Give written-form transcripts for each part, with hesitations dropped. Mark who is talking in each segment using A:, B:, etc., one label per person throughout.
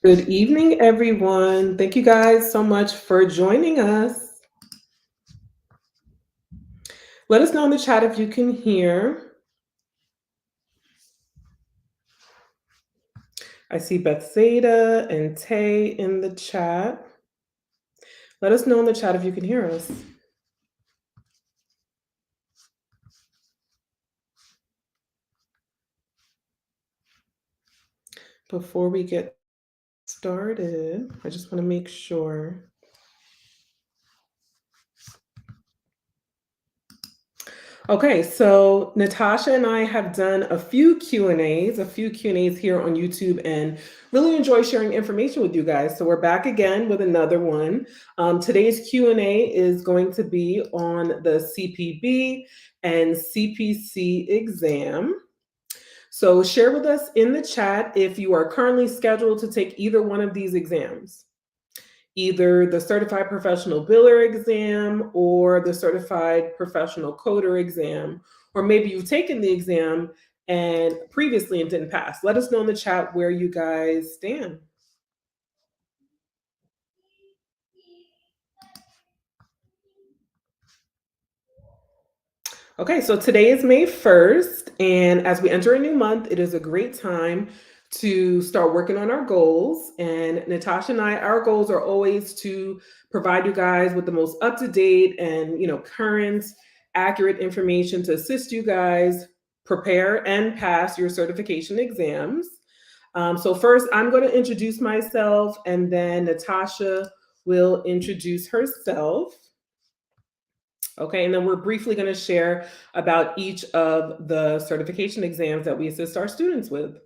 A: Good evening, everyone. Thank you guys so much for joining us. Let us know in the chat if you can hear. I see Bethsaida and Tay in the chat. Let us know in the chat if you can hear us. Before we get started, I just want to make sure. Okay, so Natasha and I have done a few Q&As here on YouTube, and really enjoy sharing information with you guys. So we're back again with another one. Today's Q&A is going to be on the CPB and CPC exam. So share with us in the chat if you are currently scheduled to take either one of these exams, either the Certified Professional Biller exam or the Certified Professional Coder exam, or maybe you've taken the exam and previously and didn't pass. Let us know in the chat where you guys stand. Okay, so today is May 1st, and as we enter a new month, it is a great time to start working on our goals. And Natasha and I, our goals are always to provide you guys with the most up-to-date and current, accurate information to assist you guys prepare and pass your certification exams. So first, I'm going to introduce myself, and then Natasha will introduce herself. Okay, and then we're briefly going to share about each of the certification exams that we assist our students with.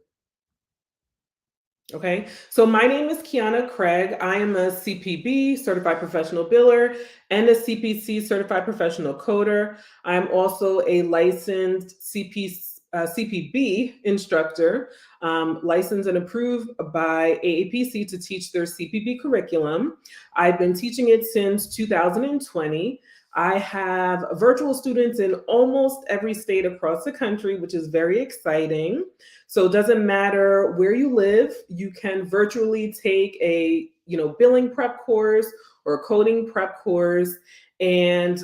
A: Okay, so my name is Kiana Craig. I am a CPB, Certified Professional Biller, and a CPC, Certified Professional Coder. I'm also a licensed CPB instructor, licensed and approved by AAPC to teach their CPB curriculum. I've been teaching it since 2020. I have virtual students in almost every state across the country, which is very exciting. So it doesn't matter where you live, you can virtually take a billing prep course or a coding prep course and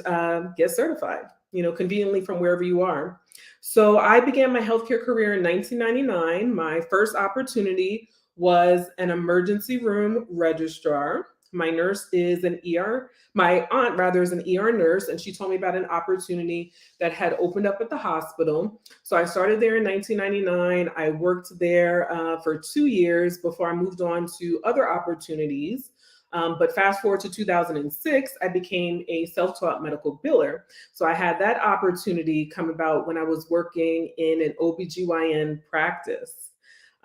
A: get certified, conveniently from wherever you are. So I began my healthcare career in 1999. My first opportunity was an emergency room registrar. My nurse is an ER, my aunt rather is an ER nurse, and she told me about an opportunity that had opened up at the hospital. So I started there in 1999. I worked there for 2 years before I moved on to other opportunities. But fast forward to 2006, I became a self-taught medical biller. So I had that opportunity come about when I was working in an OBGYN practice.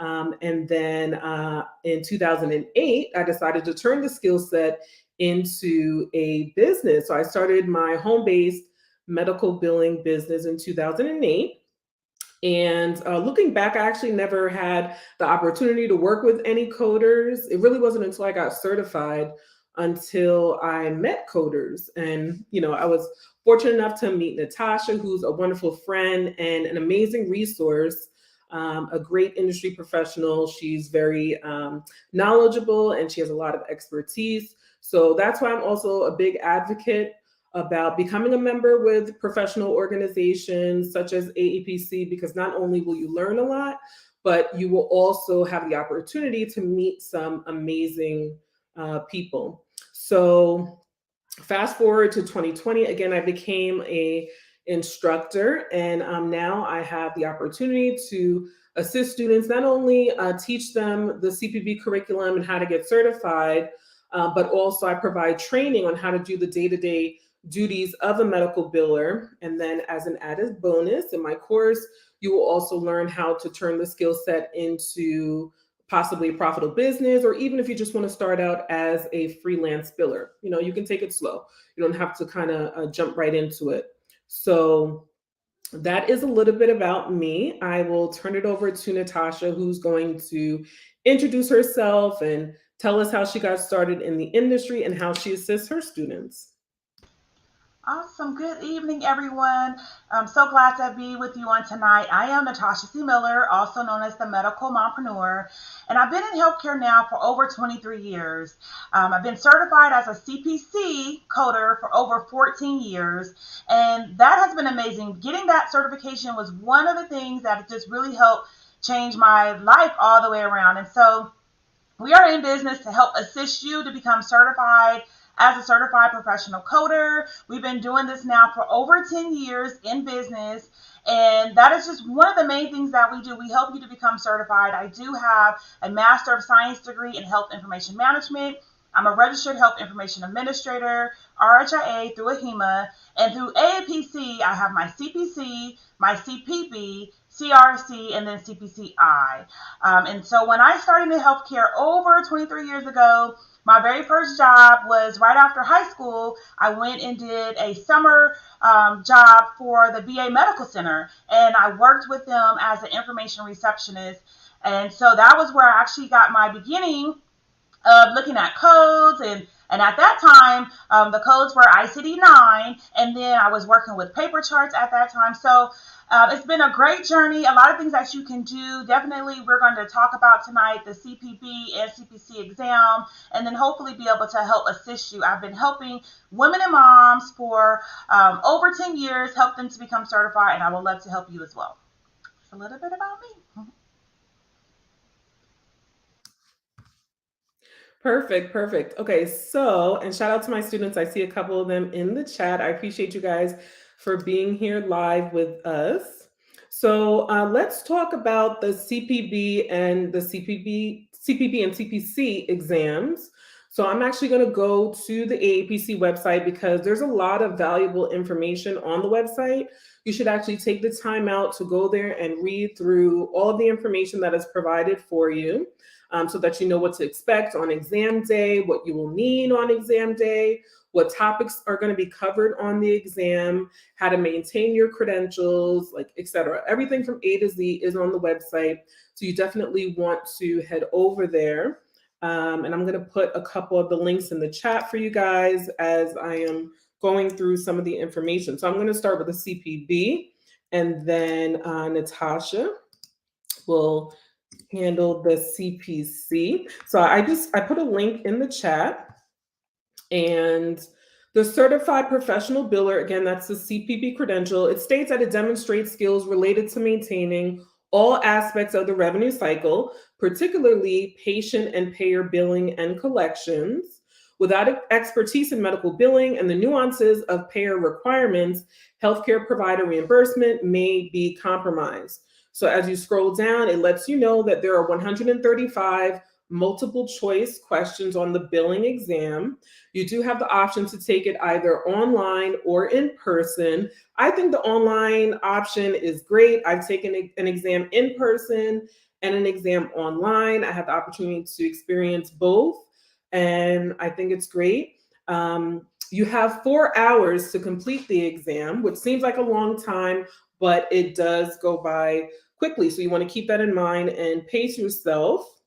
A: And then in 2008, I decided to turn the skill set into a business. So I started my home-based medical billing business in 2008. And looking back, I actually never had the opportunity to work with any coders. It really wasn't until I got certified until I met coders. And, I was fortunate enough to meet Natasha, who's a wonderful friend and an amazing resource. A great industry professional. She's very knowledgeable and she has a lot of expertise. So that's why I'm also a big advocate about becoming a member with professional organizations such as AEPC, because not only will you learn a lot, but you will also have the opportunity to meet some amazing people. So fast forward to 2020, again, I became a instructor, and now I have the opportunity to assist students, not only teach them the CPB curriculum and how to get certified, but also I provide training on how to do the day-to-day duties of a medical biller. And then as an added bonus in my course, you will also learn how to turn the skill set into possibly a profitable business, or even if you just want to start out as a freelance biller, you can take it slow. You don't have to kind of jump right into it. So that is a little bit about me. I will turn it over to Natasha, who's going to introduce herself and tell us how she got started in the industry and how she assists her students.
B: Awesome. Good evening, everyone. I'm so glad to be with you on tonight. I am Natasha C. Miller, also known as the Medical Mompreneur, and I've been in healthcare now for over 23 years. I've been certified as a CPC coder for over 14 years, and that has been amazing. Getting that certification was one of the things that just really helped change my life all the way around. And so, we are in business to help assist you to become certified as a certified professional coder. We've been doing this now for over 10 years in business. And that is just one of the main things that we do. We help you to become certified. I do have a Master of Science degree in Health Information Management. I'm a registered health information administrator, RHIA through AHIMA, and through AAPC, I have my CPC, my CPB, CRC, and then CPCI. And so when I started in healthcare over 23 years ago, my very first job was right after high school. I went and did a summer job for the VA Medical Center, and I worked with them as an information receptionist. And so that was where I actually got my beginning of looking at codes and at that time, the codes were ICD-9, and then I was working with paper charts at that time. So it's been a great journey. A lot of things that you can do. Definitely, we're going to talk about tonight the CPB and CPC exam, and then hopefully be able to help assist you. I've been helping women and moms for over 10 years, help them to become certified, and I would love to help you as well. It's a little bit about me.
A: Perfect, perfect. Okay, so, and shout out to my students. I see a couple of them in the chat. I appreciate you guys for being here live with us. So, let's talk about the CPB and the CPB and CPC exams. So, I'm actually going to go to the AAPC website because there's a lot of valuable information on the website. You should actually take the time out to go there and read through all of the information that is provided for you, so that you know what to expect on exam day, what you will need on exam day, what topics are going to be covered on the exam, how to maintain your credentials, like etc. Everything from A to Z is on the website. So you definitely want to head over there. And I'm going to put a couple of the links in the chat for you guys as I am going through some of the information. So I'm going to start with the CPB, and then Natasha will handle the CPC. So I put a link in the chat, and the certified professional biller, again, that's the CPB credential. It states that it demonstrates skills related to maintaining all aspects of the revenue cycle, particularly patient and payer billing and collections. Without expertise in medical billing and the nuances of payer requirements, healthcare provider reimbursement may be compromised. So as you scroll down, it lets you know that there are 135 multiple choice questions on the billing exam. You do have the option to take it either online or in person. I think the online option is great. I've taken an exam in person and an exam online. I had the opportunity to experience both, and I think it's great. You have 4 hours to complete the exam, which seems like a long time, but it does go by quickly. So you want to keep that in mind and pace yourself.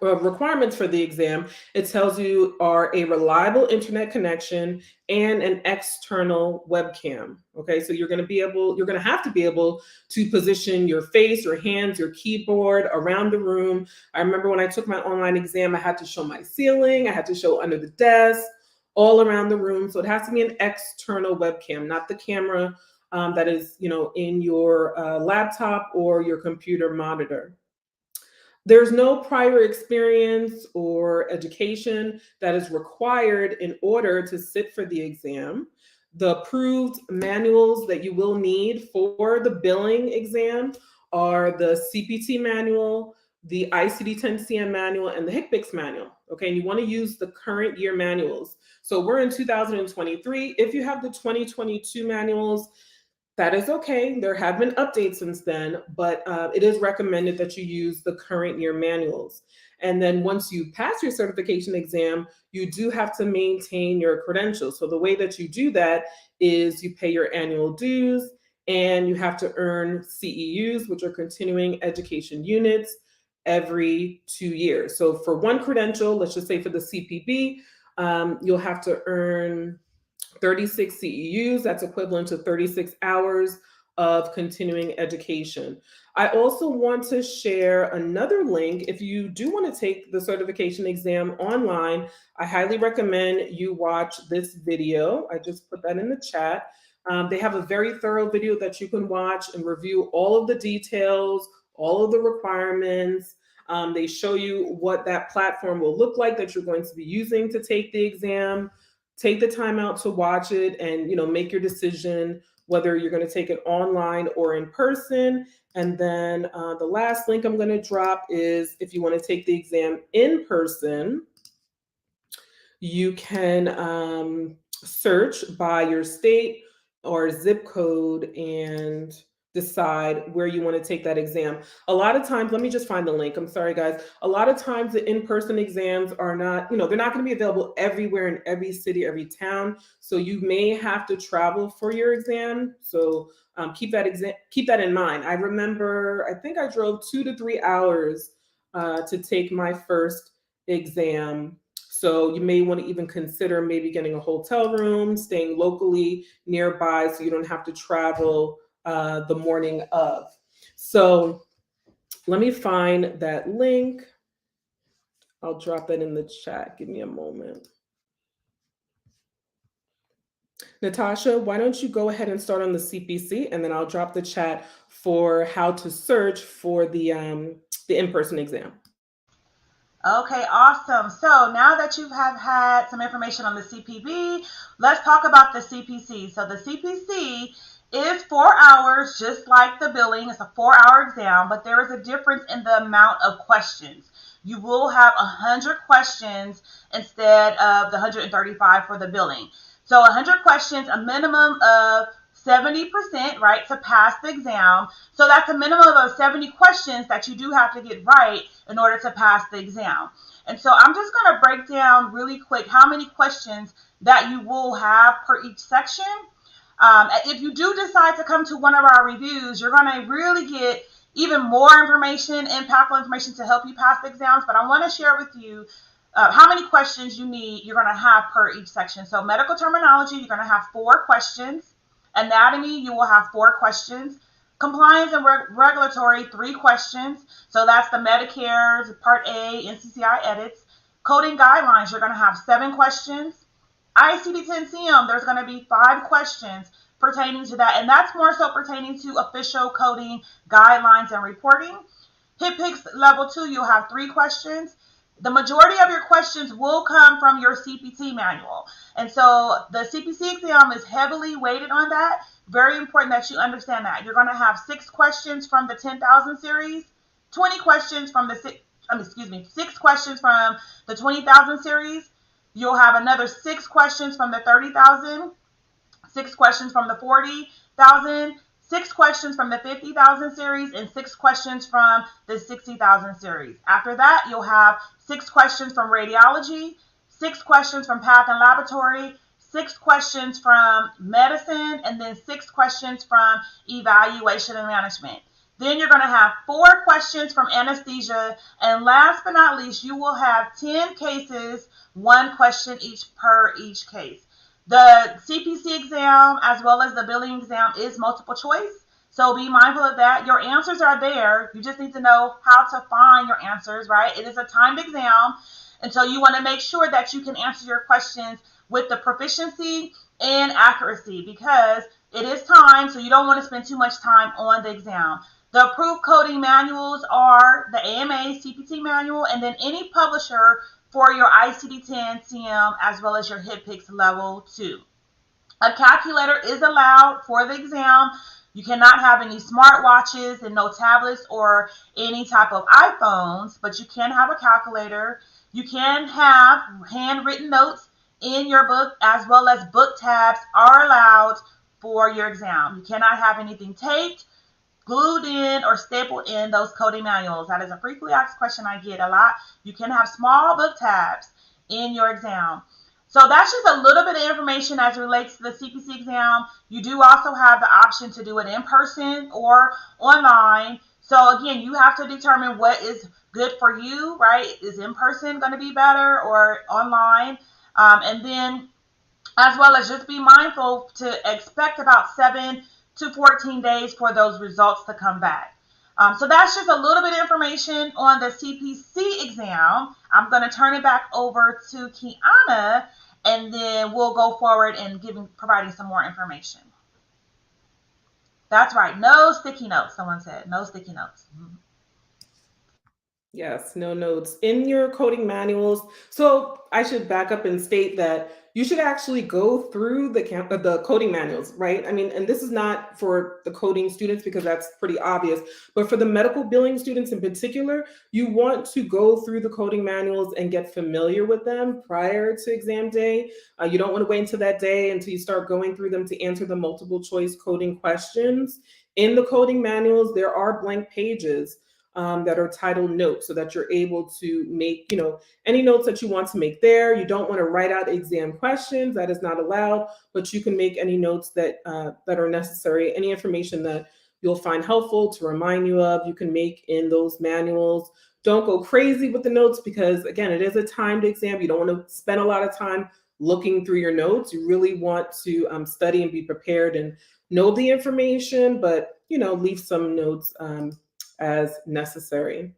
A: Requirements for the exam, it tells you, are a reliable internet connection and an external webcam. Okay, so you're going to have to be able to position your face, your hands, your keyboard around the room. I remember when I took my online exam, I had to show my ceiling, I had to show under the desk, all around the room. So it has to be an external webcam, not the camera that is, in your laptop or your computer monitor. There's no prior experience or education that is required in order to sit for the exam. The approved manuals that you will need for the billing exam are the CPT manual, the ICD-10-CM manual, and the HCPCS manual. Okay, and you want to use the current year manuals. So we're in 2023. If you have the 2022 manuals, that is okay. There have been updates since then, but it is recommended that you use the current year manuals. And then once you pass your certification exam, you do have to maintain your credentials. So the way that you do that is you pay your annual dues, and you have to earn CEUs, which are continuing education units, every 2 years. So for one credential, let's just say for the CPB, you'll have to earn 36 CEUs, that's equivalent to 36 hours of continuing education. I also want to share another link. If you do want to take the certification exam online, I highly recommend you watch this video. I just put that in the chat. They have a very thorough video that you can watch and review all of the details, all of the requirements. They show you what that platform will look like that you're going to be using to take the exam. Take the time out to watch it and make your decision whether you're going to take it online or in person. And then the last link I'm going to drop is if you want to take the exam in person, you can search by your state or zip code and decide where you want to take that exam. A lot of times, let me just find the link. I'm sorry, guys. A lot of times the in-person exams are not, they're not going to be available everywhere in every city, every town. So you may have to travel for your exam. So keep that in mind. I remember, I think I drove 2 to 3 hours to take my first exam. So you may want to even consider maybe getting a hotel room, staying locally nearby so you don't have to travel the morning of. So let me find that link. I'll drop that in the chat. Give me a moment. Natasha, why don't you go ahead and start on the CPC, and then I'll drop the chat for how to search for the in-person exam.
B: Okay, awesome. So now that you have had some information on the CPB, let's talk about the CPC. So the CPC is 4 hours, just like the billing. It's a 4-hour exam, but there is a difference in the amount of questions. You will have 100 questions instead of the 135 for the billing. So 100 questions, a minimum of 70%, right, to pass the exam. So that's a minimum of 70 questions that you do have to get right in order to pass the exam. And so I'm just going to break down really quick how many questions that you will have per each section. If you do decide to come to one of our reviews, you're going to really get even more information, impactful information to help you pass the exams. But I want to share with you how many questions you're going to have per each section. So medical terminology, you're going to have 4 questions. Anatomy, you will have 4 questions. Compliance and regulatory, 3 questions. So that's the Medicare, Part A, NCCI edits. Coding guidelines, you're going to have 7 questions. ICD-10-CM, there's going to be 5 questions pertaining to that. And that's more so pertaining to official coding guidelines and reporting. HIPICS level 2, you'll have 3 questions. The majority of your questions will come from your CPT manual. And so the CPC exam is heavily weighted on that. Very important that you understand that. You're going to have 6 questions from the 10,000 series, 20 questions from the 6 questions from the 20,000 series. You'll have another 6 questions from the 30,000, 6 questions from the 40,000, 6 questions from the 50,000 series, and 6 questions from the 60,000 series. After that, you'll have 6 questions from radiology, 6 questions from path and laboratory, 6 questions from medicine, and then 6 questions from evaluation and management. Then you're going to have 4 questions from anesthesia, and last but not least, you will have 10 cases, 1 question each per each case. The CPC exam, as well as the billing exam, is multiple choice. So be mindful of that. Your answers are there. You just need to know how to find your answers, right? It is a timed exam. And so you want to make sure that you can answer your questions with the proficiency and accuracy because it is timed. So you don't want to spend too much time on the exam. The approved coding manuals are the AMA CPT manual and then any publisher for your ICD-10 CM as well as your HIPICS level 2. A calculator is allowed for the exam. You cannot have any smartwatches and no tablets or any type of iPhones, but you can have a calculator. You can have handwritten notes in your book as well as book tabs are allowed for your exam. You cannot have anything taped, glued in, or stapled in those coding manuals. That is a frequently asked question I get a lot. You can have small book tabs in your exam. So that's just a little bit of information as it relates to the CPC exam. You do also have the option to do it in person or online. So again, you have to determine what is good for you, right? Is in person going to be better or online? And then as well as just be mindful to expect about 7 to 14 days for those results to come back. So that's just a little bit of information on the CPC exam. I'm going to turn it back over to Kiana, and then we'll go forward and providing some more information. That's right. No sticky notes. Someone said no sticky notes.
A: Yes, no notes in your coding manuals. So I should back up and state that you should actually go through the coding manuals, right? I mean, and this is not for the coding students because that's pretty obvious, but for the medical billing students in particular, you want to go through the coding manuals and get familiar with them prior to exam day. You don't want to wait until that day until you start going through them to answer the multiple choice coding questions. In the coding manuals, there are blank pages that are titled notes so that you're able to make, any notes that you want to make there. You don't want to write out exam questions. That is not allowed, but you can make any notes that are necessary, any information that you'll find helpful to remind you of, you can make in those manuals. Don't go crazy with the notes because, again, it is a timed exam. You don't want to spend a lot of time looking through your notes. You really want to study and be prepared and know the information, but, leave some notes as necessary.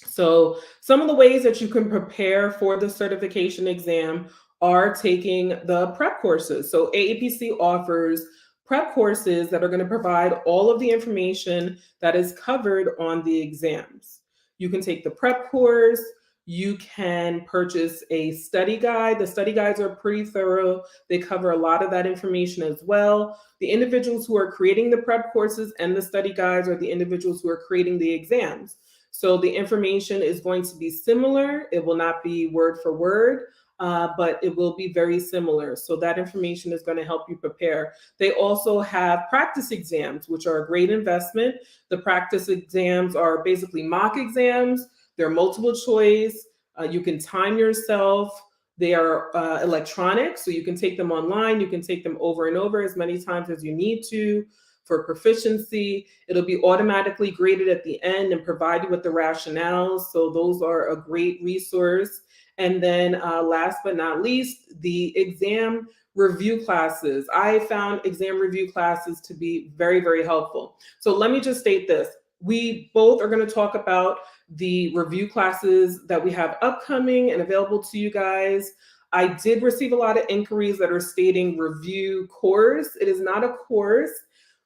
A: So, some of the ways that you can prepare for the certification exam are taking the prep courses. So, AAPC offers prep courses that are going to provide all of the information that is covered on the exams. You can take the prep course. You can purchase a study guide. The study guides are pretty thorough. They cover a lot of that information as well. The individuals who are creating the prep courses and the study guides are the individuals who are creating the exams. So the information is going to be similar. It will not be word for word, but it will be very similar. So that information is going to help you prepare. They also have practice exams, which are a great investment. The practice exams are basically mock exams. They're multiple choice. You can time yourself. They are electronic, so you can take them online. You can take them over and over as many times as you need to for proficiency. It'll be automatically graded at the end and provide you with the rationales. So those are a great resource. And then last but not least, the exam review classes. I found exam review classes to be very, very helpful. So let me just state this. We both are going to talk about the review classes that we have upcoming and available to you guys. I did receive a lot of inquiries that are stating review course. It is not a course.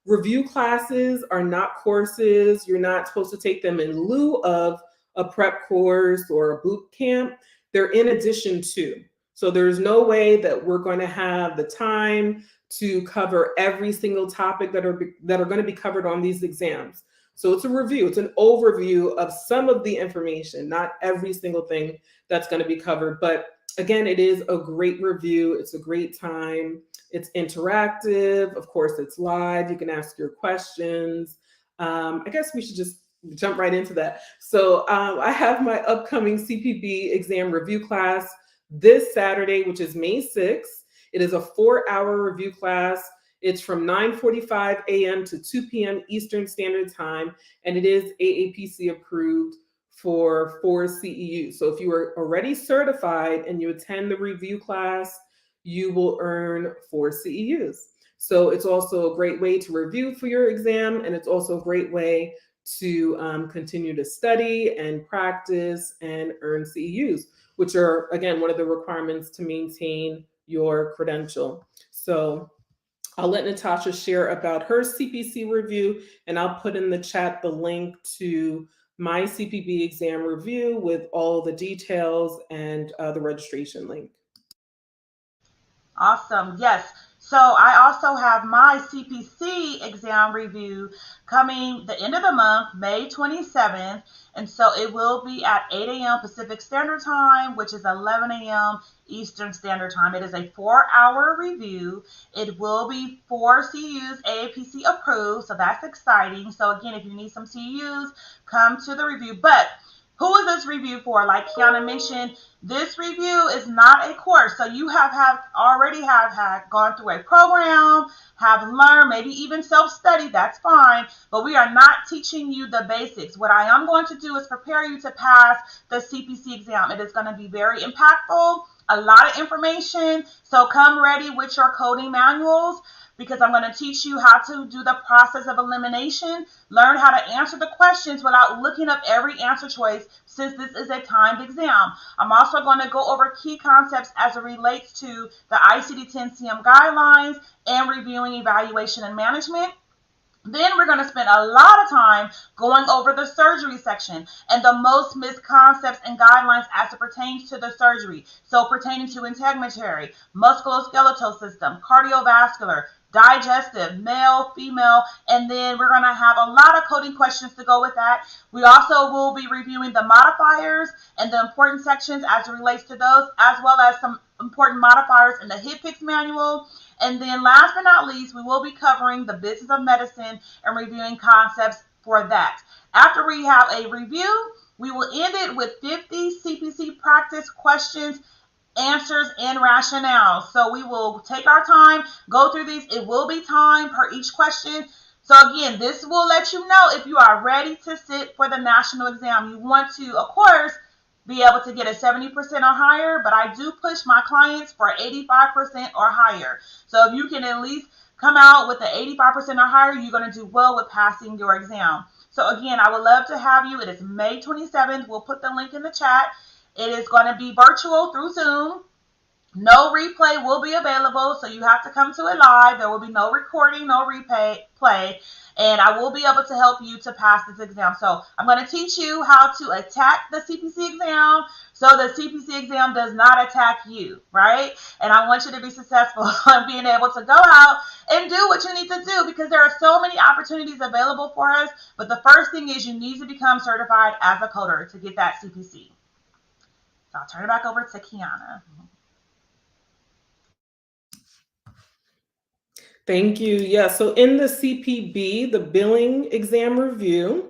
A: Review classes are not courses. You're not supposed to take them in lieu of a prep course or a boot camp. They're in addition to. So there's no way that we're going to have the time to cover every single topic that are going to be covered on these exams. So it's a review, it's an overview of some of the information, not every single thing that's going to be covered. But again, it is a great review. It's a great time. It's interactive. Of course, it's live. You can ask your questions. I guess we should just jump right into that. So I have my upcoming CPB exam review class this Saturday, which is May 6th. It is a 4-hour review class. It's from 9:45 a.m. to 2 p.m. Eastern Standard Time, and it is AAPC approved for 4 CEUs. So if you are already certified and you attend the review class, you will earn 4 CEUs. So it's also a great way to review for your exam, and it's also a great way to continue to study and practice and earn CEUs, which are, again, one of the requirements to maintain your credential. So I'll let Natasha share about her CPC review, and I'll put in the chat the link to my CPB exam review with all the details and the registration link.
B: Awesome. Yes. So I also have my CPC exam review coming the end of the month, May 27th. And so it will be at 8 a.m. Pacific Standard Time, which is 11 a.m. Eastern Standard Time. It is a 4-hour review. It will be 4 CUs AAPC approved. So that's exciting. So again, if you need some CUs, come to the review. But who is this review for? Like Kiana mentioned, this review is not a course. So you already have had gone through a program, have learned, maybe even self-study, that's fine. But we are not teaching you the basics. What I am going to do is prepare you to pass the CPC exam. It is going to be very impactful. a lot of information. So come ready with your coding manuals, because I'm going to teach you how to do the process of elimination, learn how to answer the questions without looking up every answer choice, since this is a timed exam. I'm also going to go over key concepts as it relates to the ICD-10-CM guidelines and reviewing evaluation and management. Then we're going to spend a lot of time going over the surgery section and the most missed concepts and guidelines as it pertains to the surgery. So pertaining to integumentary, musculoskeletal system, cardiovascular, digestive, male, female, and then we're going to have a lot of coding questions to go with that. We also will be reviewing the modifiers and the important sections as it relates to those, as well as some important modifiers in the HitPix manual. And then last but not least, we will be covering the business of medicine and reviewing concepts for that. After we have a review, we will end it with 50 CPC practice questions, answers, and rationale. So we will take our time, go through these. It will be time per each question. So again, this will let you know if you are ready to sit for the national exam. You want to, of course, be able to get a 70% or higher, but I do push my clients for 85% or higher. So if you can at least come out with the 85% or higher, you're going to do well with passing your exam. So again, I would love to have you. It is May 27th. We'll put the link in the chat. It is going to be virtual through Zoom. No replay will be available, so you have to come to it live. There will be no recording, no replay, and I will be able to help you to pass this exam. So I'm going to teach you how to attack the CPC exam so the CPC exam does not attack you, right? And I want you to be successful in being able to go out and do what you need to do, because there are so many opportunities available for us. But the first thing is you need to become certified as a coder to get that CPC. So I'll turn it back over to Kiana.
A: Thank you. Yeah, so in the CPB, the billing exam review,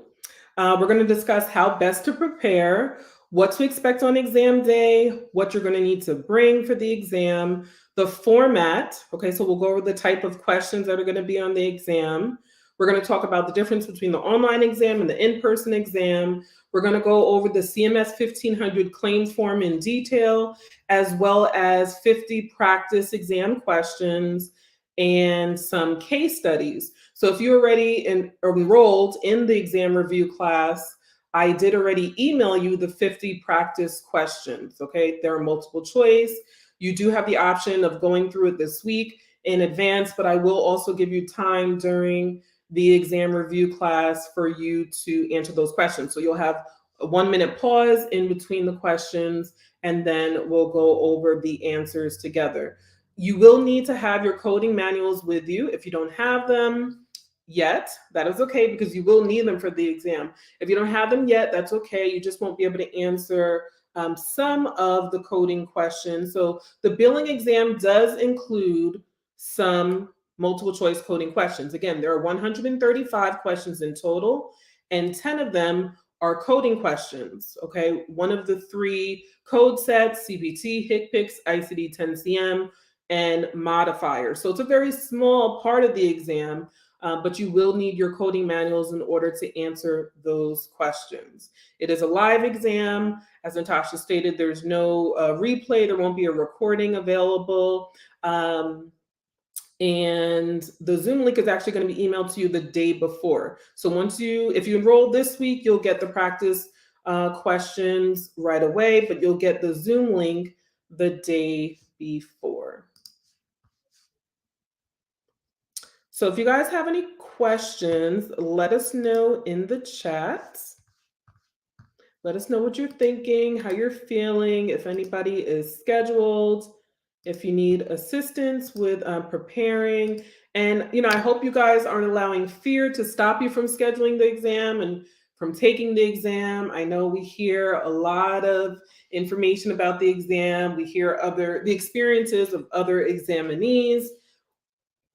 A: we're going to discuss how best to prepare, what to expect on exam day, what you're going to need to bring for the exam, the format. Okay, so we'll go over the type of questions that are going to be on the exam. We're going to talk about the difference between the online exam and the in-person exam. We're going to go over the CMS 1500 claims form in detail, as well as 50 practice exam questions and some case studies. So if you're already enrolled in the exam review class, I did already email you the 50 practice questions, okay? There are multiple choice. You do have the option of going through it this week in advance, but I will also give you time during the exam review class for you to answer those questions. So you'll have a 1-minute pause in between the questions, and then we'll go over the answers together. You will need to have your coding manuals with you. If you don't have them yet, that is okay, because you will need them for the exam. If you don't have them yet, that's okay. You just won't be able to answer some of the coding questions. So the billing exam does include some multiple choice coding questions. Again, there are 135 questions in total, and 10 of them are coding questions. Okay, one of the 3 code sets: CPT, HCPCS, ICD-10-CM, and modifiers. So it's a very small part of the exam, but you will need your coding manuals in order to answer those questions. It is a live exam. As Natasha stated, there's no replay. There won't be a recording available. And the Zoom link is actually going to be emailed to you the day before. So if you enroll this week, you'll get the practice questions right away, but you'll get the Zoom link the day before. So if you guys have any questions, let us know in the chat. Let us know what you're thinking, how you're feeling, if anybody is scheduled, if you need assistance with preparing. And, I hope you guys aren't allowing fear to stop you from scheduling the exam and from taking the exam. I know we hear a lot of information about the exam. We hear the experiences of other examinees,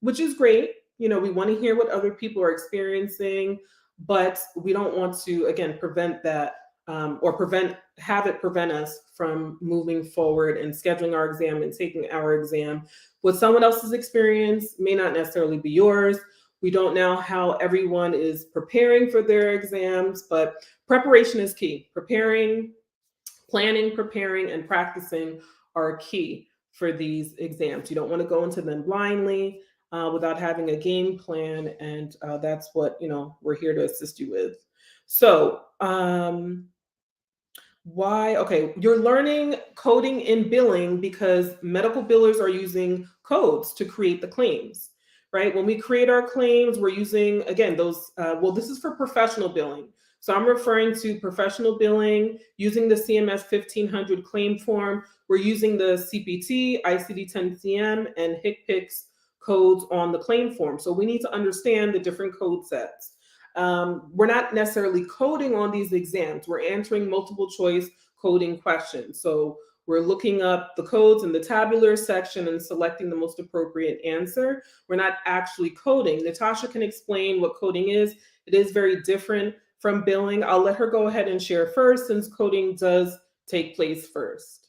A: which is great. We want to hear what other people are experiencing, but we don't want to, again, prevent that have it prevent us from moving forward and scheduling our exam and taking our exam. What someone else's experience may not necessarily be yours. We don't know how everyone is preparing for their exams, but preparation is key. Planning, preparing, and practicing are key for these exams. You don't want to go into them blindly without having a game plan, and that's what we're here to assist you with. So, why? Okay, you're learning coding in billing because medical billers are using codes to create the claims, right? When we create our claims, we're using, again, those, well, this is for professional billing. So I'm referring to professional billing using the CMS 1500 claim form. We're using the CPT, ICD-10-CM, and HCPCS codes on the claim form. So we need to understand the different code sets. We're not necessarily coding on these exams. We're answering multiple choice coding questions. So we're looking up the codes in the tabular section and selecting the most appropriate answer. We're not actually coding. Natasha can explain what coding is. It is very different from billing. I'll let her go ahead and share first, since coding does take place first.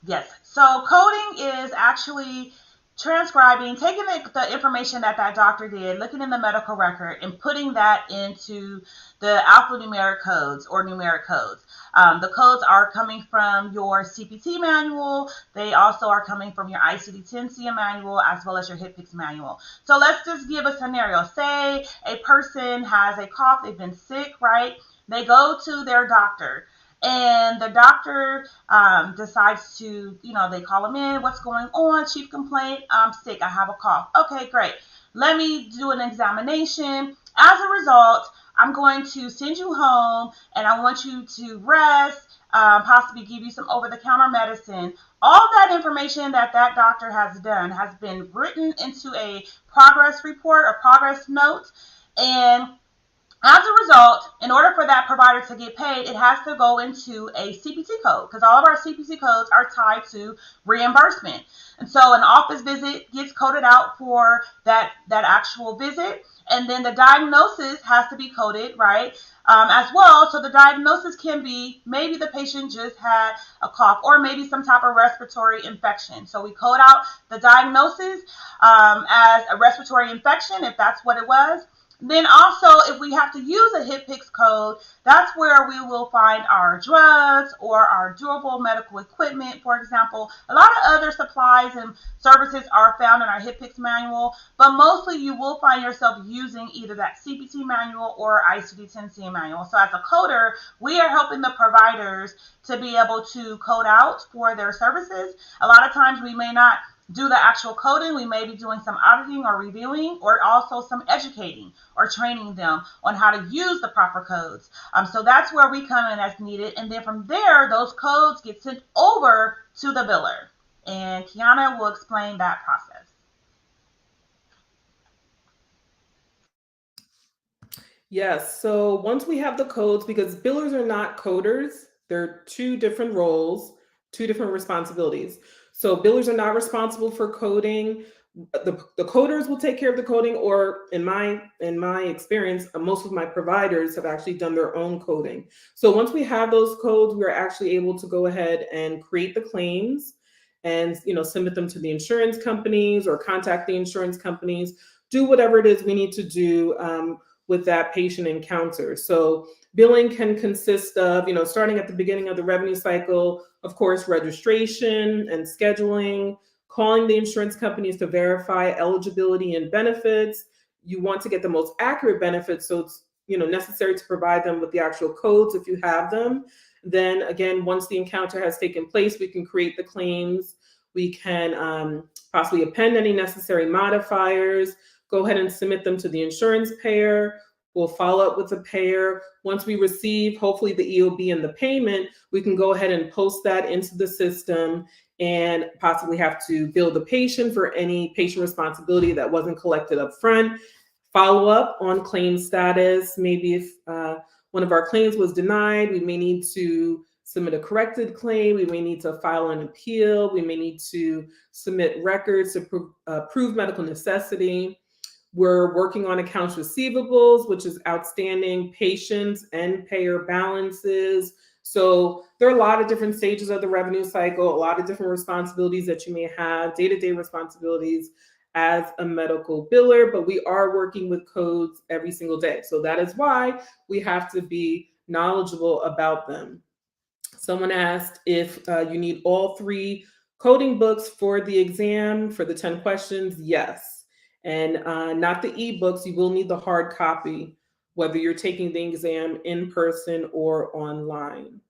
B: Yes. So coding is actually transcribing, taking the information that doctor did, looking in the medical record, and putting that into the alphanumeric codes or numeric codes. The codes are coming from your CPT manual. They also are coming from your ICD-10-CM manual as well as your HCPCS manual. So let's just give a scenario. Say a person has a cough, they've been sick, right? They go to their doctor. And the doctor decides to, they call him in. What's going on? Chief complaint. I'm sick. I have a cough. Okay, great. Let me do an examination. As a result, I'm going to send you home and I want you to rest, possibly give you some over-the-counter medicine. All that information that doctor has done has been written into a progress report, a progress note, and as a result, in order for that provider to get paid, it has to go into a CPT code because all of our CPT codes are tied to reimbursement. And so an office visit gets coded out for that actual visit. And then the diagnosis has to be coded, right, as well. So the diagnosis can be maybe the patient just had a cough or maybe some type of respiratory infection. So we code out the diagnosis as a respiratory infection if that's what it was. Then also, if we have to use a HCPCS code, that's where we will find our drugs or our durable medical equipment, for example. A lot of other supplies and services are found in our HCPCS manual, but mostly you will find yourself using either that CPT manual or ICD-10-CM manual. So as a coder, we are helping the providers to be able to code out for their services. A lot of times we may not do the actual coding. We may be doing some auditing or reviewing or also some educating or training them on how to use the proper codes. So that's where we come in as needed. And then from there, those codes get sent over to the biller. And Kiana will explain that process.
A: Yes. So once we have the codes, because billers are not coders, they're two different roles, two different responsibilities. So billers are not responsible for coding. The coders will take care of the coding, or in my experience, most of my providers have actually done their own coding. So once we have those codes, we're actually able to go ahead and create the claims and submit them to the insurance companies or contact the insurance companies, do whatever it is we need to do with that patient encounter. So billing can consist of, starting at the beginning of the revenue cycle, of course, registration and scheduling, calling the insurance companies to verify eligibility and benefits. You want to get the most accurate benefits, so it's necessary to provide them with the actual codes if you have them. Then again, once the encounter has taken place, we can create the claims. We can possibly append any necessary modifiers, go ahead and submit them to the insurance payer. We'll follow up with the payer. Once we receive, hopefully, the EOB and the payment, we can go ahead and post that into the system and possibly have to bill the patient for any patient responsibility that wasn't collected up front. Follow up on claim status. Maybe if one of our claims was denied, we may need to submit a corrected claim. We may need to file an appeal. We may need to submit records to prove medical necessity. We're working on accounts receivables, which is outstanding patients and payer balances. So there are a lot of different stages of the revenue cycle, a lot of different responsibilities that you may have, day-to-day responsibilities as a medical biller, but we are working with codes every single day. So that is why we have to be knowledgeable about them. Someone asked if you need all three coding books for the exam for the 10 questions. Yes. And not the ebooks. You will need the hard copy, whether you're taking the exam in person or online.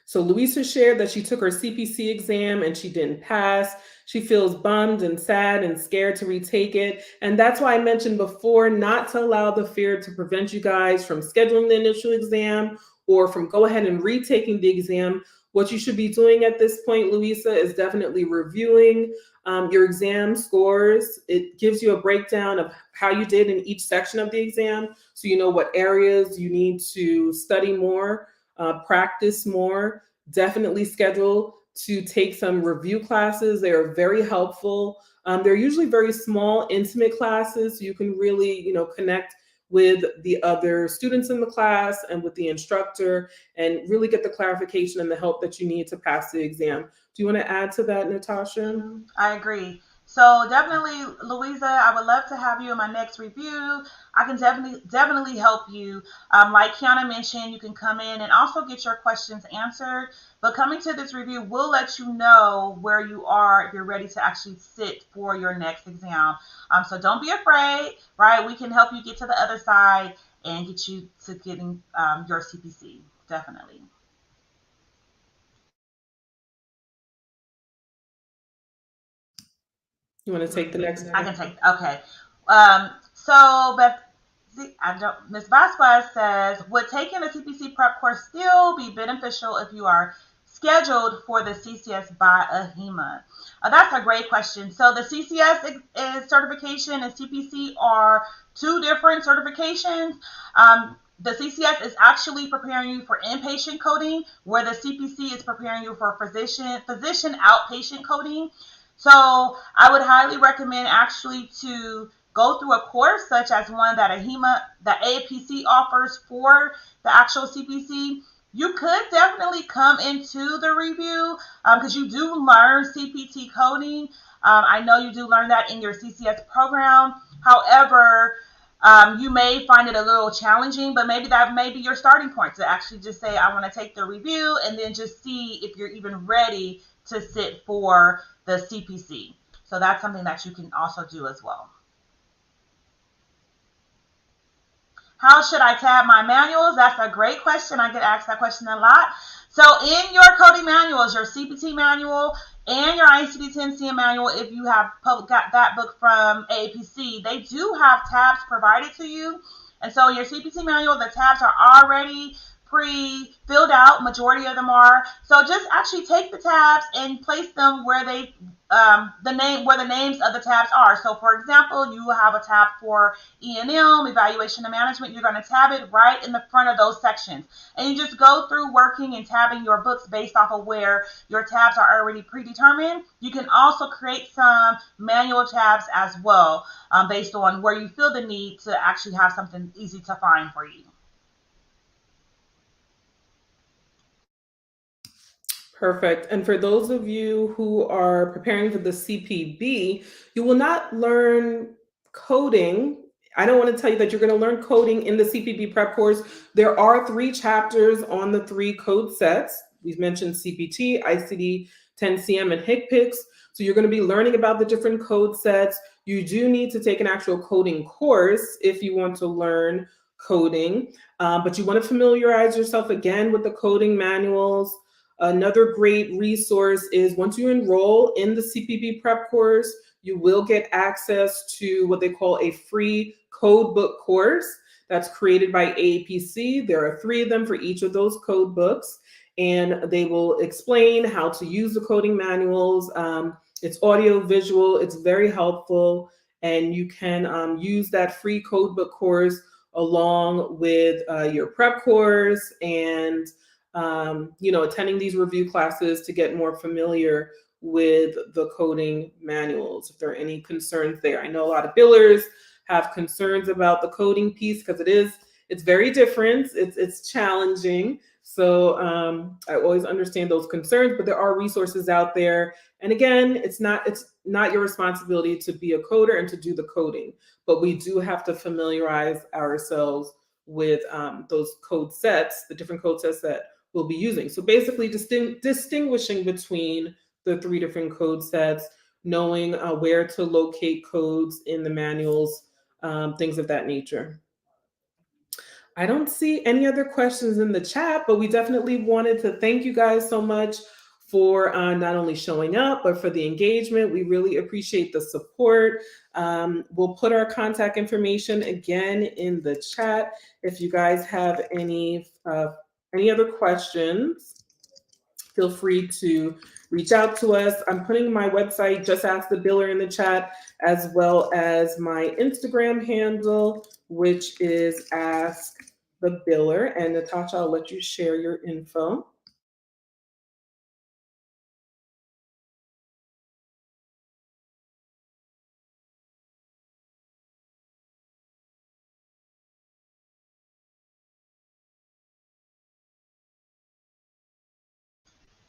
A: So Louisa shared that she took her CPC exam and she didn't pass. She feels bummed and sad and scared to retake it. And that's why I mentioned before not to allow the fear to prevent you guys from scheduling the initial exam or from go ahead and retaking the exam. What you should be doing at this point, Louisa, is definitely reviewing your exam scores. It gives you a breakdown of how you did in each section of the exam, so you know what areas you need to study more, practice more. Definitely schedule to take some review classes. They are very helpful. They're usually very small, intimate classes, so you can really, connect with the other students in the class and with the instructor and really get the clarification and the help that you need to pass the exam. Do you want to add to that, Natasha?
B: I agree. So definitely, Louisa, I would love to have you in my next review. I can definitely help you. Like Kiana mentioned, you can come in and also get your questions answered. But coming to this review will let you know where you are if you're ready to actually sit for your next exam. So don't be afraid, right? We can help you get to the other side and get you to getting your CPC. Definitely.
A: You want to take the next
B: I
A: one?
B: can take. Okay. So, but I don't. Ms. Vasquez says, would taking a CPC prep course still be beneficial if you are scheduled for the CCS by AHEMA? That's a great question. So the CCS is certification and CPC are two different certifications. The CCS is actually preparing you for inpatient coding, where the CPC is preparing you for physician outpatient coding. So I would highly recommend actually to go through a course such as one that that APC offers for the actual CPC. You could definitely come into the review because you do learn CPT coding. I know you do learn that in your CCS program. However, you may find it a little challenging, but maybe that may be your starting point to actually just say, I want to take the review and then just see if you're even ready to sit for the CPC. So that's something that you can also do as well. How should I tab my manuals? That's a great question. I get asked that question a lot. So in your coding manuals, your CPT manual and your ICD-10 CM manual, if you have got that book from AAPC, they do have tabs provided to you. And so in your CPT manual, the tabs are already pre-filled out. Majority of them are. So just actually take the tabs and place them where the names of the tabs are. So for example, you have a tab for E&M, evaluation and management. You're going to tab it right in the front of those sections. And you just go through working and tabbing your books based off of where your tabs are already predetermined. You can also create some manual tabs as well, based on where you feel the need to actually have something easy to find for you.
A: Perfect. And for those of you who are preparing for the CPB, you will not learn coding. I don't want to tell you that you're going to learn coding in the CPB prep course. There are 3 chapters on the 3 code sets. We've mentioned CPT, ICD, 10CM, and HCPCS. So you're going to be learning about the different code sets. You do need to take an actual coding course if you want to learn coding, but you want to familiarize yourself again with the coding manuals. Another great resource is once you enroll in the CPB prep course, you will get access to what they call a free code book course that's created by AAPC. There are 3 of them for each of those code books, and they will explain how to use the coding manuals. It's audio visual, it's very helpful, and you can use that free code book course along with your prep course and attending these review classes to get more familiar with the coding manuals. If there are any concerns there, I know a lot of billers have concerns about the coding piece because it's very different. It's challenging. So I always understand those concerns, but there are resources out there. And again, it's not your responsibility to be a coder and to do the coding, but we do have to familiarize ourselves with those code sets, the different code sets that we'll be using. So basically, distinguishing between the three different code sets, knowing where to locate codes in the manuals, things of that nature. I don't see any other questions in the chat, but we definitely wanted to thank you guys so much for not only showing up, but for the engagement. We really appreciate the support. We'll put our contact information again in the chat. If you guys have any other questions, feel free to reach out to us. I'm putting my website, Just Ask the Biller, in the chat, as well as my Instagram handle, which is Ask the Biller. And Natasha, I'll let you share your info.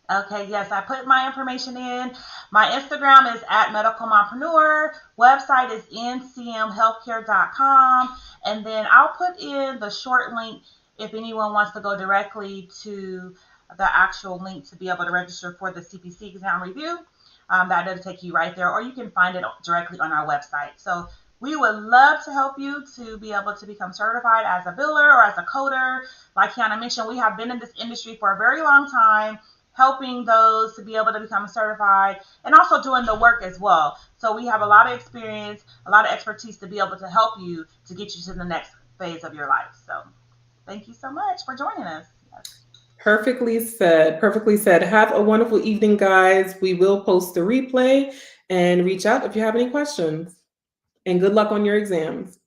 B: Okay, yes, I put my information in. My Instagram is at Medical Mompreneur. Website is ncmhealthcare.com. And then I'll put in the short link if anyone wants to go directly to the actual link to be able to register for the CPC exam review. That does take you right there, or you can find it directly on our website. So we would love to help you to be able to become certified as a biller or as a coder. Like Kiana mentioned, we have been in this industry for a very long time, helping those to be able to become certified and also doing the work as well. So we have a lot of experience, a lot of expertise to be able to help you to get you to the next phase of your life. So thank you so much for joining us. Yes.
A: Perfectly said. Perfectly said. Have a wonderful evening, guys. We will post the replay and reach out if you have any questions. And good luck on your exams.